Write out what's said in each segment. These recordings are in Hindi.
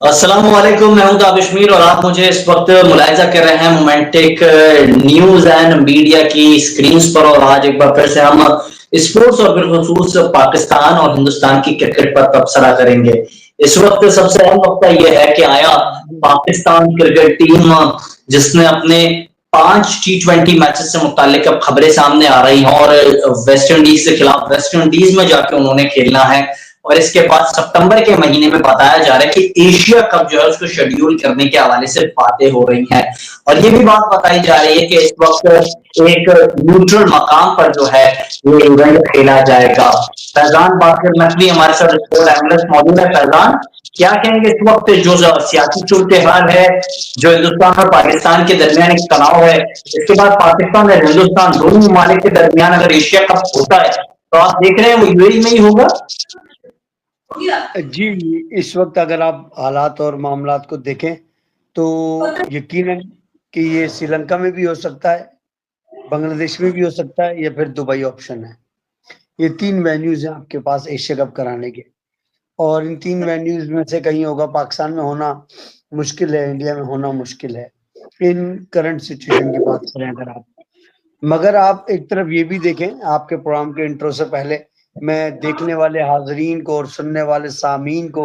अस्सलामुअलैकुम, मैं हूं ताबिश और आप मुझे इस वक्त मुलाहिजा कर रहे हैं मोमेंटिक न्यूज एंड मीडिया की स्क्रीन्स पर। और आज एक बार फिर से हम स्पोर्ट्स और बिलखुसूस पाकिस्तान और हिंदुस्तान की क्रिकेट पर तबसरा करेंगे। इस वक्त सबसे अहम नुकता यह है कि आया पाकिस्तान क्रिकेट टीम जिसने अपने 5 T20 मैचेस से मुतालिक अब खबरें सामने आ रही हैं और वेस्ट इंडीज के खिलाफ वेस्ट इंडीज में जाके उन्होंने खेलना है। और इसके बाद सितंबर के महीने में बताया जा रहा है कि एशिया कप जो है उसको शेड्यूल करने के हवाले से बातें हो रही हैं। और ये भी बात बताई जा रही है कि इस वक्त एक न्यूट्रल मकाम पर जो है ये इवेंट खेला जाएगा। फैजान बाकिर नकवी हमारे साथ स्पोर्ट एनालिस्ट मौजूद है। फैजान, क्या कहेंगे इस वक्त जो सियासी सूरत हाल है, जो हिंदुस्तान और पाकिस्तान के दरमियान एक तनाव है, इसके बाद पाकिस्तान और हिंदुस्तान दोनों ममालिक के दरमियान अगर एशिया कप होता है तो आप देख रहे हैं वो यूएई में ही होगा? जी, इस वक्त अगर आप हालात और मामलात को देखें तो यकीनन कि ये श्रीलंका में भी हो सकता है, बांग्लादेश में भी हो सकता है या फिर दुबई ऑप्शन है। ये 3 वेन्यूज हैं आपके पास एशिया कप कराने के, और इन 3 वेन्यूज में से कहीं होगा। पाकिस्तान में होना मुश्किल है, इंडिया में होना मुश्किल है इन करंट सिचुएशन की बात करें अगर आप। मगर आप एक तरफ ये भी देखें, आपके प्रोग्राम के इंट्रो से पहले मैं देखने वाले हाजरीन को और सुनने वाले सामीन को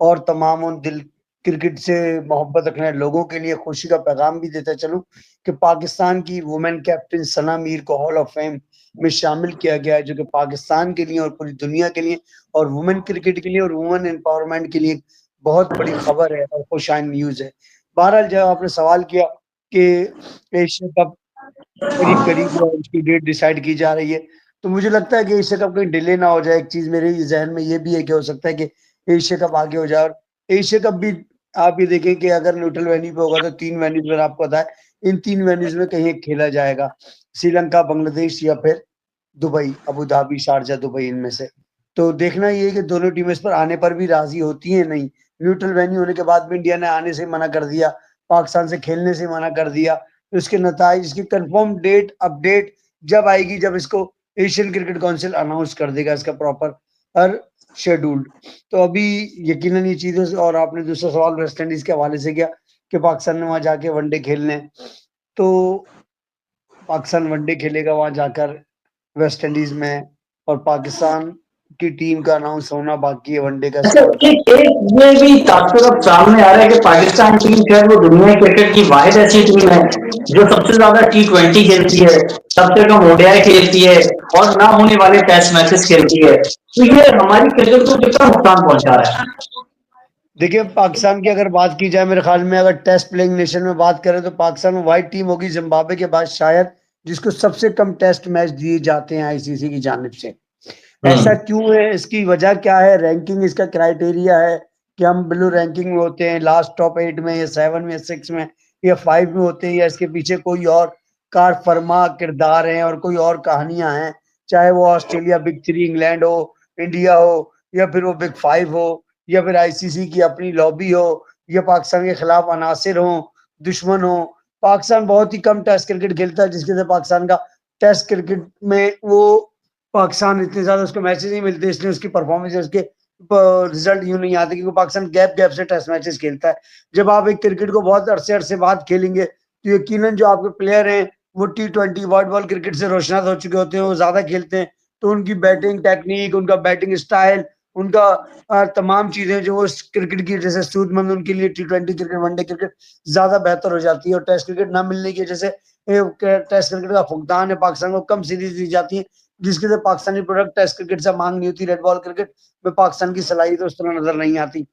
और तमाम उन दिल क्रिकेट से मोहब्बत रखने लोगों के लिए खुशी का पैगाम भी देता चलूं कि पाकिस्तान की वुमेन कैप्टन सना मीर को हॉल ऑफ फेम में शामिल किया गया है, जो कि पाकिस्तान के लिए और पूरी दुनिया के लिए और वुमेन क्रिकेट के लिए और वुमेन एम्पावरमेंट के लिए बहुत बड़ी खबर है और खुशाइन न्यूज है। बहरहाल, जब आपने सवाल किया कि एशिया कप करीब करीब उसकी डेट डिसाइड की जा रही है, तो मुझे लगता है कि एशिया कप कहीं डिले ना हो जाए। एक चीज मेरे जहन में ये भी है कि हो सकता है कि एशिया कप आगे हो जाए। और एशिया कप भी आप ये देखें कि अगर न्यूट्रल वेन्यू पे होगा तो 3 वेन्यूज में आपको पता है, इन 3 वेन्यूज में कहीं एक खेला जाएगा, श्रीलंका, बांग्लादेश या फिर Dubai, Abu Dhabi, Sharjah, Dubai, इनमें से। तो देखना ये है कि दोनों टीमें इस पर आने पर भी राजी होती हैं नहीं। न्यूट्रल वेन्यू होने के बाद भी इंडिया ने आने से मना कर दिया, पाकिस्तान से खेलने से मना कर दिया। तो इसके नताइज, इसकी कंफर्म डेट अपडेट जब आएगी, जब इसको एशियन क्रिकेट काउंसिल अनाउंस कर देगा इसका प्रॉपर हर शेड्यूल्ड। तो अभी यकीनन ये चीजें। और आपने दूसरा सवाल वेस्ट इंडीज के हवाले से किया कि पाकिस्तान ने वहां जाके वनडे खेलने, तो पाकिस्तान वनडे खेलेगा वहां जाकर वेस्ट इंडीज में, और पाकिस्तान की टीम का अनाउंस होना बाकी है वनडे का अच्छा, स्क्वाड का। एक ये भी तासुर अब सामने आ रहा है कि पाकिस्तान टीम जो है वो दुनिया क्रिकेट की वाहिद ऐसी टीम है जो सबसे ज्यादा T20 खेलती है, सबसे कम ओडीआई खेलती है और ना होने वाले टेस्ट मैचेस खेलती है। तो ये हमारी क्रिकेट को कितना नुकसान पहुंचा रहा है? देखिए, पाकिस्तान की अगर बात की जाए, मेरे ख्याल में अगर टेस्ट प्लेइंग नेशन में बात करें तो पाकिस्तान में वाइट टीम होगी जिम्बाब्वे के बाद शायद, जिसको सबसे कम टेस्ट मैच दिए जाते हैं आईसीसी की जानिब से। ऐसा क्यों है, इसकी वजह क्या है? रैंकिंग इसका क्राइटेरिया है कि हम ब्लू रैंकिंग में होते हैं, लास्ट टॉप 8 में या 7 में या 6 में या 5 में होते हैं, या इसके पीछे कोई और कार फरमा किरदार है और कोई और कहानियां हैं। चाहे वो ऑस्ट्रेलिया बिग 3, इंग्लैंड हो, इंडिया हो, या फिर वो बिग 5 हो, या फिर आईसीसी की अपनी लॉबी हो, या पाकिस्तान के खिलाफ अनासिर हो, दुश्मन हो। पाकिस्तान बहुत ही कम टेस्ट क्रिकेट खेलता है, जिसके से पाकिस्तान का टेस्ट क्रिकेट में वो पाकिस्तान इतने ज्यादा उसको मैचेस नहीं मिलते, इसलिए उसकी परफॉर्मेंस, उसके रिजल्ट यूं नहीं आते, क्योंकि पाकिस्तान गैप गैप से टेस्ट मैचेस खेलता है। जब आप एक क्रिकेट को बहुत अरसे अरसे बाद खेलेंगे तो यकीनन जो आपके प्लेयर हैं वो T20 वर्ल्ड बॉल क्रिकेट से रोशनास हो चुके होते हैं, वो ज्यादा खेलते हैं, तो उनकी बैटिंग टेक्निक, उनका बैटिंग स्टाइल, उनका तमाम चीजें जो वो क्रिकेट की वजह से सूदमंद, उनके लिए T20 क्रिकेट, वनडे क्रिकेट ज्यादा बेहतर हो जाती है। और टेस्ट क्रिकेट ना मिलने की वजह से टेस्ट क्रिकेट का फुकदान है, पाकिस्तान को कम सीरीज दी जाती है, जिसके से पाकिस्तानी प्रोडक्ट टेस्ट क्रिकेट से मांग नहीं होती। रेड बॉल क्रिकेट में पाकिस्तान की सलाहियत उस तरह नजर नहीं आती।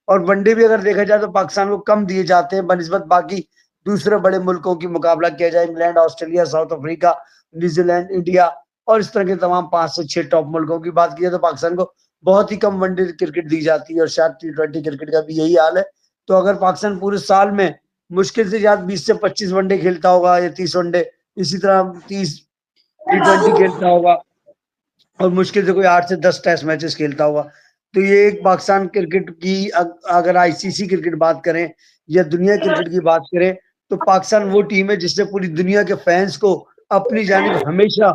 और वनडे भी अगर देखा जाए तो पाकिस्तान को कम दिए जाते हैं बनिस्बत बाकी दूसरे बड़े मुल्कों की। मुकाबला किया जाए England, Australia, south Africa, New Zealand, India और इस तरह के तमाम 5 से 6 टॉप मुल्कों की बात की जाए तो पाकिस्तान को बहुत ही कम वनडे क्रिकेट दी जाती है, और शायद T20 क्रिकेट का भी यही हाल है। तो अगर पाकिस्तान पूरे साल में मुश्किल से ज्यादा 20 से 25 वनडे खेलता होगा या 30 वनडे, इसी तरह 30 T20 खेलता होगा, और मुश्किल से कोई 8 से 10 टेस्ट मैचेस खेलता होगा, तो ये एक पाकिस्तान क्रिकेट की अगर आईसीसी क्रिकेट बात करें या दुनिया क्रिकेट की बात करें, तो पाकिस्तान वो टीम है जिसने पूरी दुनिया के फैंस को अपनी जानिब हमेशा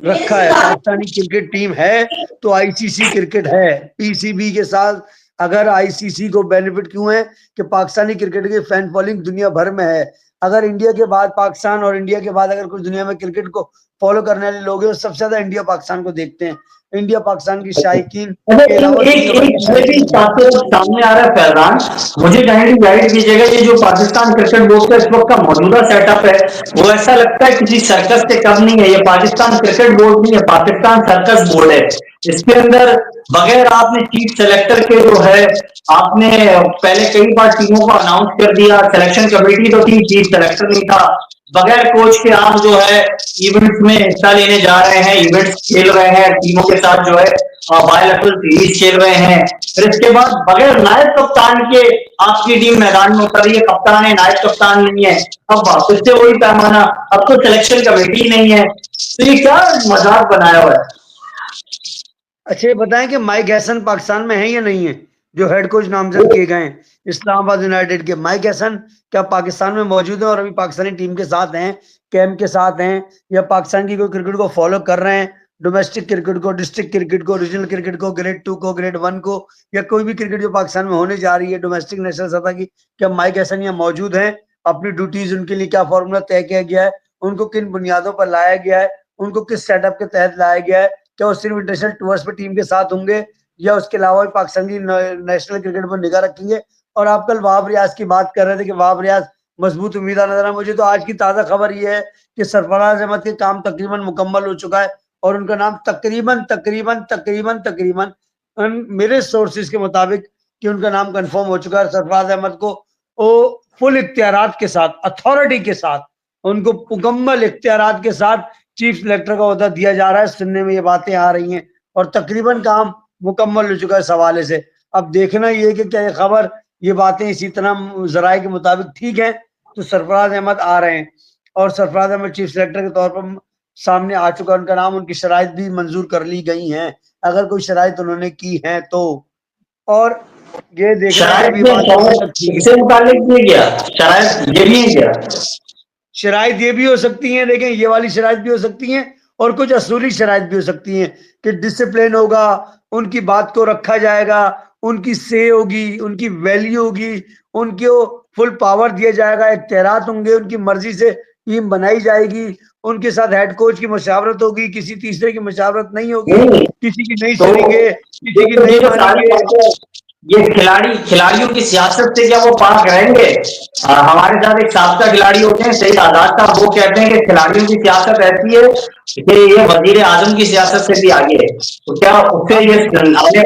रखा है। पाकिस्तानी क्रिकेट टीम है तो आईसीसी क्रिकेट है, पीसीबी के साथ अगर आईसीसी को बेनिफिट क्यों है कि पाकिस्तानी क्रिकेट की फैन फॉलोइंग दुनिया भर में है। अगर इंडिया के बाद पाकिस्तान और इंडिया के बाद अगर कुछ दुनिया में क्रिकेट को फॉलो करने वाले लोग हैं, सबसे ज्यादा इंडिया पाकिस्तान को देखते हैं। इंडिया पाकिस्तान की शायकीन अच्छा, के अलावा एक दुनिया भर एक के मुझे भी शायकीन आपके सामने आ रहा है फैजान, मुझे काइंडली गाइड कीजिएगा, ये जो पाकिस्तान क्रिकेट बोर्ड का इस वक्त का मौजूदा सेटअप है, वो ऐसा लगता है किसी सर्कस से कम नहीं है। ये पाकिस्तान क्रिकेट बोर्ड नहीं है, पाकिस्तान सर्कस बोर्ड है। इसके अंदर बगैर आपने चीफ सेलेक्टर के जो है, आपने पहले कई बार टीमों को अनाउंस कर दिया, सिलेक्शन कमेटी तो थी, चीफ सेलेक्टर नहीं था। बगैर कोच के आप जो है इवेंट्स में हिस्सा लेने जा रहे हैं, इवेंट्स खेल रहे हैं, टीमों के साथ जो है बायलैटरल सीरीज खेल रहे हैं। फिर इसके बाद बगैर नायब कप्तान के आपकी टीम मैदान में उतर रही है, कप्तान है, नायब कप्तान नहीं है। अब वापस से वही पैमाना, अब तो सिलेक्शन कमेटी नहीं है, तो ये क्या मजाक बनाया हुआ है। अच्छा, ये बताएं कि माइक हैसन पाकिस्तान में है या नहीं है, जो हेड कोच नामजद किए गए हैं इस्लामाबाद यूनाइटेड के। माइक हैसन क्या पाकिस्तान में मौजूद है और अभी पाकिस्तानी टीम के साथ हैं, कैंप के साथ हैं, या पाकिस्तान की कोई क्रिकेट को फॉलो कर रहे हैं, डोमेस्टिक क्रिकेट को, डिस्ट्रिक्ट क्रिकेट को, रीजनल क्रिकेट को, ग्रेड 2 को, ग्रेड 1 को, या कोई भी क्रिकेट जो पाकिस्तान में होने जा रही है डोमेस्टिक नेशनल सतह की, क्या माइक हैसन यहाँ मौजूद हैं? अपनी ड्यूटीज, उनके लिए क्या फॉर्मूला तय किया गया है, उनको किन बुनियादों पर लाया गया है, उनको किस सेटअप के तहत लाया गया है, क्या वो सिर्फ इंटरनेशनल टूर्स पे टीम के साथ होंगे या उसके अलावा भी पाकिस्तान की नेशनल क्रिकेट पर निगाह रखेंगे? और आप कल वहाब रियाज की बात कर रहे थे कि वहाब रियाज मजबूत उम्मीदवार नजर आ। मुझे तो आज की ताजा खबर ये है कि सरफराज अहमद के काम तकरीबन मुकम्मल हो चुका है और उनका नाम तकरीबन तकरीबन तकरीबन तकरीबन मेरे सोर्सेज के मुताबिक कि उनका नाम कंफर्म हो चुका है। सरफराज अहमद को वो फुल इख्तियारात के साथ, अथॉरिटी के साथ, उनको मुकम्मल इख्तियारात के साथ चीफ सेलेक्टर का ओहदा दिया जा रहा है। सुनने में ये बातें आ रही हैं और तकरीबन काम मुकम्मल हो चुका है इस हवाले से। अब देखना ये कि क्या ये खबर, ये बातें इसी तरह जराये के मुताबिक ठीक है तो सरफराज अहमद आ रहे हैं और सरफराज अहमद चीफ सेलेक्टर के तौर पर सामने आ चुका है। उनका नाम, उनकी शराइत भी मंजूर कर ली गई हैं, अगर कोई शराइत उन्होंने की है तो। और ये देखना है शायद अभी बात इससे मुतालिक ये क्या शायद ये भी है क्या? शराइत ये भी हो सकती हैं, देखें ये वाली शराइत भी हो सकती हैं और कुछ असूली शराइत भी हो सकती हैं कि डिसिप्लिन होगा, उनकी बात को रखा जाएगा, उनकी से होगी, उनकी वैल्यू होगी, उनको फुल पावर दिया जाएगा, इख्तियारात होंगे, उनकी मर्जी से टीम बनाई जाएगी, उनके साथ हेड कोच की मशावरत होगी, किसी तीसरे की मशावरत नहीं होगी, नहीं, किसी की नहीं तो सुनेंगे, किसी की ये नहीं जो सारी मानेंगे। बातें, ये खिलाड़ियों की सियासत से क्या वो पाक रहेंगे? हमारे साथ एक साबका खिलाड़ी होते हैं सईद आजाद साहब, वो कहते हैं कि खिलाड़ियों की सियासत ऐसी है कि ये वजीर आजम की सियासत से भी आगे है, तो क्या उससे हाँ, ये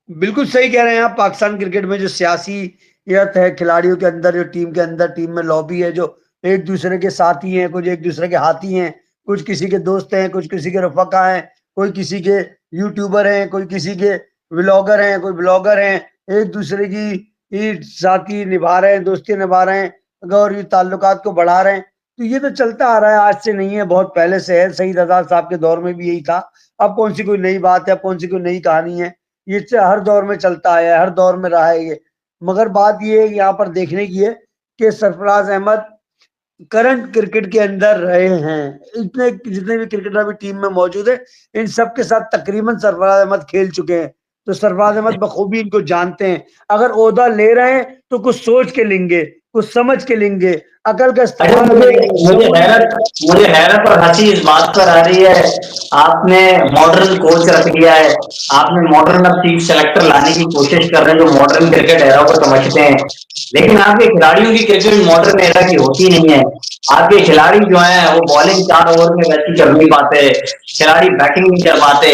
बिल्कुल सही कह रहे हैं आप। पाकिस्तान क्रिकेट में जो सियासीयत है खिलाड़ियों के अंदर, जो टीम के अंदर, टीम में लॉबी है, जो एक दूसरे के साथी हैं, कुछ एक दूसरे के हाथी हैं, कुछ किसी के दोस्त हैं, कुछ किसी के रफका हैं, कोई किसी के यूट्यूबर हैं, कोई किसी के व्लॉगर हैं, कोई ब्लॉगर हैं, एक दूसरे की ही साथी निभा रहे हैं, दोस्ती निभा रहे हैं और ये ताल्लुकात को बढ़ा रहे हैं। तो ये तो चलता आ रहा है, आज से नहीं है, बहुत पहले से है। सईद आजाद साहब के दौर में भी यही था। अब कौन सी कोई नई बात है, अब कौन सी कोई नई कहानी है? ये हर दौर में चलता आया है, हर दौर में रहा है ये। मगर बात ये है यहाँ पर देखने की है कि सरफराज अहमद करंट क्रिकेट के अंदर रहे हैं। इतने जितने भी क्रिकेटर अभी टीम में मौजूद है, इन सब के साथ तकरीबन सरफराज अहमद खेल चुके हैं, तो सरफराज अहमद बखूबी इनको जानते हैं। अगर ओहदा ले रहे हैं तो कुछ सोच के लेंगे, कुछ समझ के लेंगे, अकल का अच्छा, इस्तेमाल करेंगे। मुझे हैरत और हंसी इस बात पर आ रही है, आपने मॉडर्न कोच रख लिया है, आपने मॉडर्न अब चीफ सेलेक्टर लाने की कोशिश कर रहे हैं जो मॉडर्न क्रिकेट एरा को समझते हैं, लेकिन आपके खिलाड़ियों की क्रिकेट मॉडर्न एरा की होती नहीं है। आपके खिलाड़ी जो हैं वो बॉलिंग 4 ओवर में वैसी कर नहीं पाते, खिलाड़ी बैटिंग नहीं कर पाते।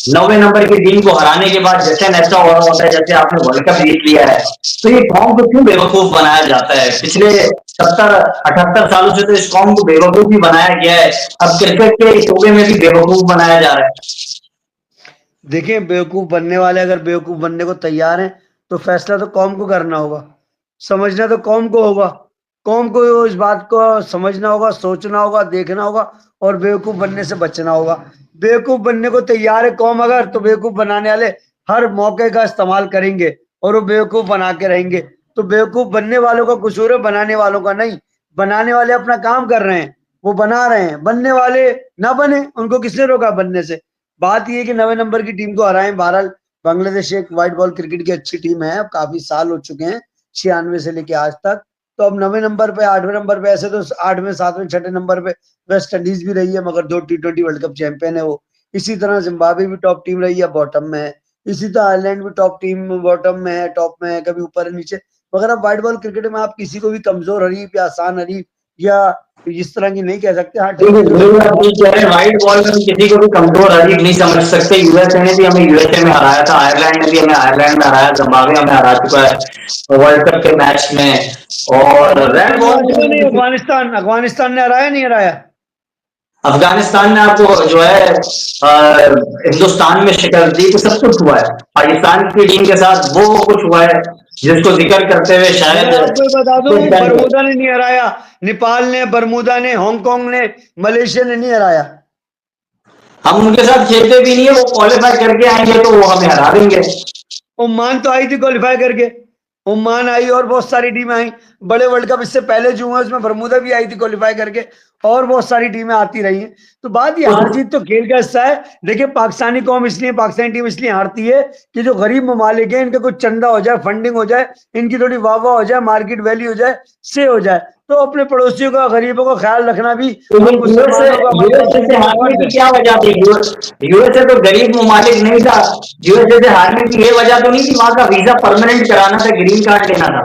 90 नंबर की टीम को हराने के बाद जैसे ऐसा हो रहा होता है जैसे आपने वर्ल्ड कप जीत लिया है, तो ये कौम को क्यों बेवकूफ बनाया जाता है? पिछले 70-78 सालों से तो इस कौम को बेवकूफ ही बनाया गया है, अब क्रिकेट के शोबे में भी बेवकूफ बनाया जा रहा है। देखें, बेवकूफ बनने वाले अगर बेवकूफ बनने को तैयार हैं तो फैसला तो कौम को करना होगा, समझना तो कौम को होगा। कौम को इस बात को समझना होगा, सोचना होगा, देखना होगा और बेवकूफ बनने से बचना होगा। बेवकूफ बनने को तैयार है कौम अगर, तो बेवकूफ बनाने वाले हर मौके का इस्तेमाल करेंगे और वो बेवकूफ बना के रहेंगे। तो बेवकूफ बनने वालों का कसूर है, बनाने वालों का नहीं। बनाने वाले अपना काम कर रहे हैं, वो बना रहे हैं, बनने वाले ना बने, उनको किसने रोका बनने से? बात ये है कि 9 नंबर की टीम को हराएं, बहरहाल बांग्लादेश एक व्हाइट बॉल क्रिकेट की अच्छी टीम है, अब काफी साल हो चुके हैं 96 से लेके आज तक। तो अब 9वें नंबर पे 8वें नंबर पे, ऐसे तो 8वें 7वें 6ठे नंबर पे वेस्ट इंडीज भी रही है, मगर 2 T20 वर्ल्ड कप चैंपियन है वो। इसी तरह जिम्बाब्वे भी टॉप टीम रही है, बॉटम में है। इसी तरह आयरलैंड भी टॉप टीम बॉटम में है, टॉप में है, कभी ऊपर है नीचे। मगर अब व्हाइट बॉल क्रिकेट में आप किसी को भी कमजोर हरीफ या आसान हरीफ या इस तरह की नहीं कह सकते। हाँ ठीक है, जो व्हाइट बॉल में हम किसी को भी कमजोर हरीफ नहीं समझ सकते। यूएसए ने भी हमें यूएसए में हराया था, आयरलैंड ने भी हमें आयरलैंड में हराया, जिम्बाब्वे हमें हरा चुका है वर्ल्ड कप के मैच में। और रेड बॉल नहीं, अफगानिस्तान अफगानिस्तान ने हराया नहीं हराया? अफगानिस्तान ने आपको जो है हिंदुस्तान में शिकस्त दी, तो सब कुछ हुआ है। पाकिस्तान की टीम के साथ वो कुछ हुआ है जिसको जिक्र करते हुए शायद मैं आपको बता दूं, बरमूदा ने नहीं हराया, नेपाल ने, बरमूदा ने, हांगकांग ने, मलेशिया ने नहीं हराया। हम उनके साथ खेलते भी नहीं है, वो क्वालिफाई करके आएंगे तो वो हमें हरा देंगे। ओमान तो आई थी क्वालिफाई करके, ओमान आई और बहुत सारी टीमें आई। बड़े वर्ल्ड कप इससे पहले जो हुए उसमें बरमूदा भी आई थी क्वालिफाई करके, और बहुत सारी टीमें आती रही हैं। तो बात ये हार जीत तो खेल का हिस्सा है। देखिए पाकिस्तानी कौम इसलिए, पाकिस्तानी टीम इसलिए हारती है कि जो गरीब ममालिक है इनका कुछ चंदा हो जाए, फंडिंग हो जाए, इनकी थोड़ी वाह वाह हो जाए, मार्केट वैल्यू हो जाए, से हो जाए। तो अपने पड़ोसियों का, गरीबों का ख्याल रखना भी हम मुसलमानों का, यूएसए से हारने की क्या वजह थी? यूएसए तो गरीब ममालिक नहीं था। यूएसए से हारने की ये वजह तो नहीं थी वहां का वीजा परमानेंट कराना था, ग्रीन कार्ड लेना था।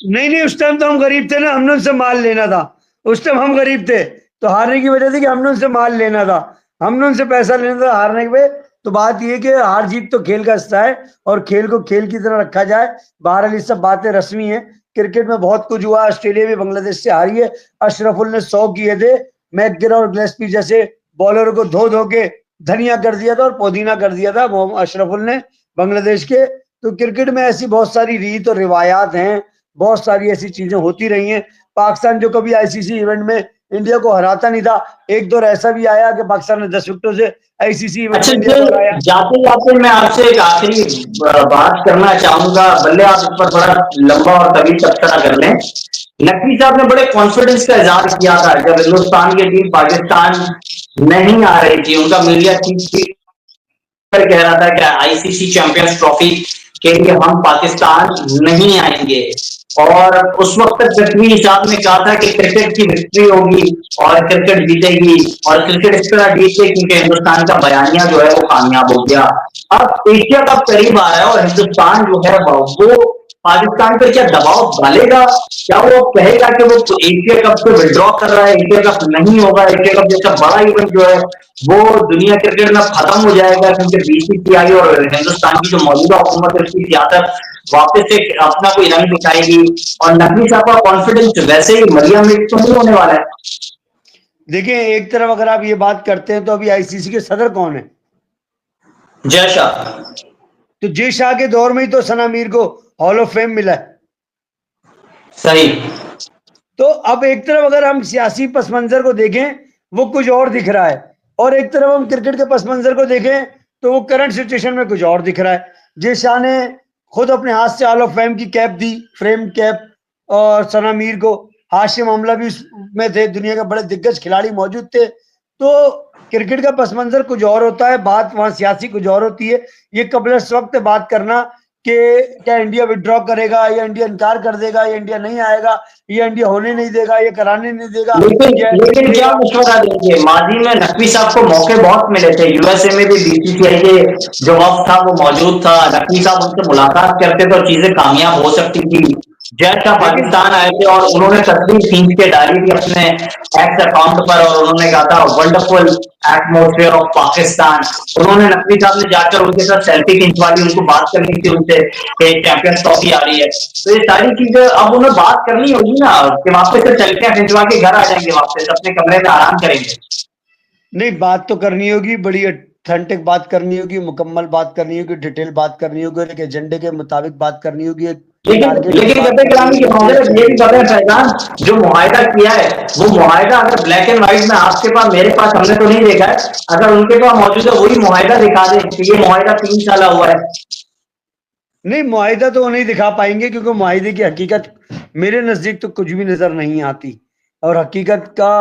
नहीं, उस टाइम तो हम गरीब थे ना, हमने उनसे माल लेना था। उस टाइम हम गरीब थे, तो हारने की वजह थी कि हमने उनसे माल लेना था, हमने उनसे पैसा लेना था हारने पे। तो बात ये कि हार जीत तो खेल का हिस्सा है, और खेल को खेल की तरह रखा जाए। बहरहाल ये सब बातें रस्मी है। क्रिकेट में बहुत कुछ हुआ, ऑस्ट्रेलिया भी बांग्लादेश से हारी है। अशरफुल ने 100 किए थे, मैकग्रा और गिलेस्पी जैसे बॉलर को धो धो के धनिया कर दिया था और पुदीना कर दिया था अशरफुल ने बांग्लादेश के। तो क्रिकेट में ऐसी बहुत सारी रीत और रिवायात हैं, बहुत सारी ऐसी चीजें होती रही हैं। पाकिस्तान जो कभी आईसीसी इवेंट में इंडिया को हराता नहीं था, एक दौर ऐसा भी आया कि पाकिस्तान ने 10 विकेटों से आईसीसी इवेंट में इंडिया को हराया। जाते जाते मैं आपसे एक आखिरी बात करना चाहूंगा, भले आप इस पर बड़ा लंबा और तवील तबसरा कर लें। नकवी साहब ने बड़े कॉन्फिडेंस का इजहार किया था जब हिंदुस्तान की टीम पाकिस्तान नहीं आ रही थी। उनका मीडिया चीफ कह रहा था कि आईसीसी चैंपियंस ट्रॉफी के लिए हम पाकिस्तान नहीं आएंगे। और उस वक्त तक नकवी साहब ने कहा था कि क्रिकेट की विक्ट्री होगी और क्रिकेट जीतेगी, और क्रिकेट इस तरह जीत गई क्योंकि हिंदुस्तान का बयानिया जो है वो कामयाब हो गया। अब एशिया कप करीब आ रहा है और हिंदुस्तान जो है वो पाकिस्तान पर क्या दबाव डालेगा? क्या वो कहेगा कि वो एशिया कप से विड्रॉ कर रहा है, एशिया कप नहीं होगा, एशिया कप जैसा बड़ा इवेंट जो है वो दुनिया क्रिकेट में खत्म हो जाएगा क्योंकि बीसीसीआई और हिंदुस्तान की जो मौजूदा हुकूमत है उसकी सियासत वापस से अपना कोई रंग दिखाएगी? और नकवी साहब का कॉन्फिडेंस वैसे ही मरिया मिट तो नहीं होने वाला है। देखिए एक तरफ अगर आप ये बात करते हैं तो अभी आईसीसी के सदर कौन है? जय शाह। तो जय शाह के दौर में ही तो सना मीर को हॉल ऑफ फेम मिला है। सही। तो अब एक तरफ अगर हम सियासी पस मंजर को देखें वो कुछ और दिख रहा है, और एक तरफ हम क्रिकेट के पस मंजर को देखें तो वो करंट सिचुएशन में कुछ और दिख रहा है। जय शाह ने खुद अपने हाथ से हॉल ऑफ फेम की कैप दी, फ्रेम कैप, और सना मीर को, हाशिम अमला भी उसमें थे, दुनिया के बड़े दिग्गज खिलाड़ी मौजूद थे। तो क्रिकेट का पस मंजर कुछ और होता है, बात वहां सियासी कुछ और होती है। ये कबल इस वक्त बात करना कि क्या इंडिया विड्रॉ करेगा, या इंडिया इनकार कर देगा, या इंडिया नहीं आएगा, या इंडिया होने नहीं देगा, ये कराने नहीं देगा, लेकिन क्या मशवरा देंगे? माजी में नकवी साहब को मौके बहुत मिले थे, यूएसए में भी बीसीसीआई के जो वक्त था वो मौजूद था, नकवी साहब उनसे मुलाकात करते तो चीजें कामयाब हो सकती थी। जय शाह पाकिस्तान आए थे और उन्होंने तस्वीर खींच के डाली थी अपने एक्स अकाउंट पर, और उन्होंने कहा था वंडरफुल एटमोस्फेयर ऑफ पाकिस्तान। उन्होंने नकवी साहब ने जाकर उनके साथ सेल्फी खिंचवा ली, उनको बात करनी थी उनसे कि चैंपियंस ट्रॉफी आ रही है। तो ये सारी चीजें अब उन्हें बात करनी होगी ना, कि वापस से सेल्फियां खिंचवा के घर आ जाएंगे, वापस अपने कमरे में आराम करेंगे। नहीं, बात तो करनी होगी, बड़ी ऑथेंटिक बात करनी होगी, मुकम्मल बात करनी होगी, डिटेल बात करनी होगी, एक एजेंडे के मुताबिक बात करनी होगी। लेकिन गद्दे कलामी के मामले में ये भी पता है फैजान, जो मुआहिदा किया है वो मुआहिदा अगर ब्लैक एंड व्हाइट में आपके पास, मेरे पास, हमने तो नहीं देखा है, अगर उनके पास मौजूद है वही मुआहिदा दिखा दे कि ये मुआहिदा 3 साल हुआ है। नहीं, मुआहिदा तो वो नहीं दिखा पाएंगे क्योंकि मुआहिदे की हकीकत मेरे नजदीक तो कुछ भी नजर नहीं आती, और हकीकत का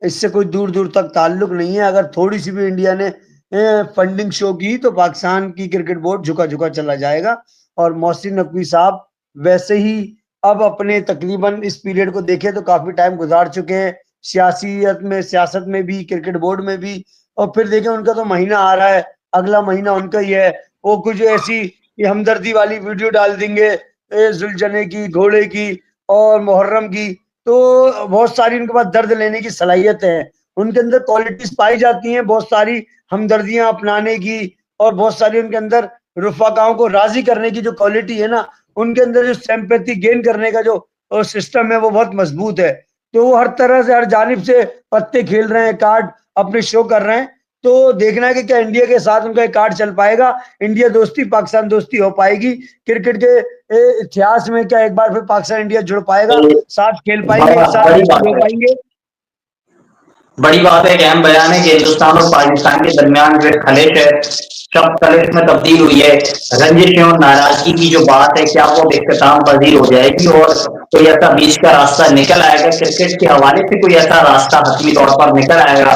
इससे कोई दूर दूर तक ताल्लुक नहीं है। अगर थोड़ी सी भी इंडिया ने फंडिंग शो की तो पाकिस्तान की क्रिकेट बोर्ड झुका झुका चला जाएगा। और मोहसिन नकवी साहब वैसे ही अब अपने तकरीबन इस पीरियड को देखें तो काफी टाइम गुजार चुके हैं सियासत में भी, क्रिकेट बोर्ड में भी। और फिर देखें उनका तो महीना आ रहा है, अगला महीना उनका ही है, वो कुछ ऐसी ये हमदर्दी वाली वीडियो डाल देंगे जुलझने की, घोड़े की और मुहर्रम की। तो बहुत सारी उनके पास दर्द लेने की सलाहियत है, उनके अंदर क्वालिटीज पाई जाती हैं बहुत सारी हमदर्दियां अपनाने की, और बहुत सारी उनके अंदर रुफाकाओं को राजी करने की जो क्वालिटी है ना, उनके अंदर जो सिंपैथी गेन करने का जो सिस्टम है वो बहुत मजबूत है। तो वो हर तरह से हर जानिब से पत्ते खेल रहे हैं, कार्ड अपने शो कर रहे हैं। तो देखना है कि क्या इंडिया के साथ उनका एक कार्ड चल पाएगा, इंडिया दोस्ती पाकिस्तान दोस्ती हो पाएगी क्रिकेट के इतिहास में, क्या एक बार फिर पाकिस्तान इंडिया जुड़ पाएगा, साथ खेल पाएंगे, साथ बड़ी मशहूर बात हो है, पाएंगे। बड़ी बात है, एक अहम बयान है कि हिंदुस्तान और पाकिस्तान के दरमियान जो खलिश है शब खलिश में तब्दील हुई है। रंजिश और नाराजगी की जो बात है क्या वो इख्तिताम पजीर हो जाएगी और कोई ऐसा बीच का रास्ता निकल आएगा क्रिकेट के हवाले से, कोई ऐसा रास्ता हतमी तौर पर निकल आएगा।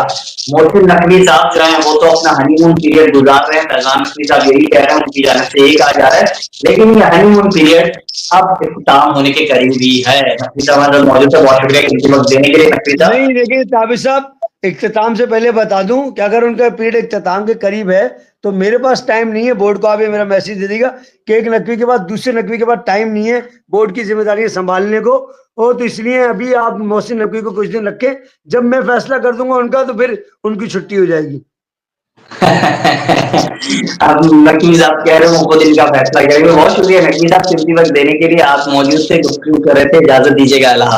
मोहसिन नकवी साहब जो है वो तो अपना हनीमून पीरियड गुजार रहे हैं, फैजान नकवी साहब यही कह रहे हैं, उनकी जानिब से यही कहा जा रहा है, लेकिन ये हनीमून पीरियड अब इख्तिताम होने के करीब भी है। नकवी साहब हमारे साथ मौजूद है, बहुत शुक्रिया कीमती वक्त देने के लिए नकवी साहब। नहीं देखिए ताबिर साहब, इख्तिताम से पहले बता दूं कि अगर उनका पीरियड इख्तिताम के करीब है तो मेरे पास टाइम नहीं है, बोर्ड को आप ये मेरा मैसेज दे दीजिएगा कि एक नकवी के बाद दूसरे नकवी के बाद टाइम नहीं है बोर्ड की जिम्मेदारी संभालने को। और तो इसलिए अभी आप मोहसिन नकवी को कुछ दिन रखें, जब मैं फैसला कर दूंगा उनका तो फिर उनकी छुट्टी हो जाएगी। अब नकीम साहब कह रहे हो खुद इनका फैसला करेंगे। बहुत शुक्रिया नकीम साहब कीमती वक्त देने के लिए, आप मौजूद थे, गुफ्तगू कर रहे थे, इजाजत दीजिएगा। अल्लाह।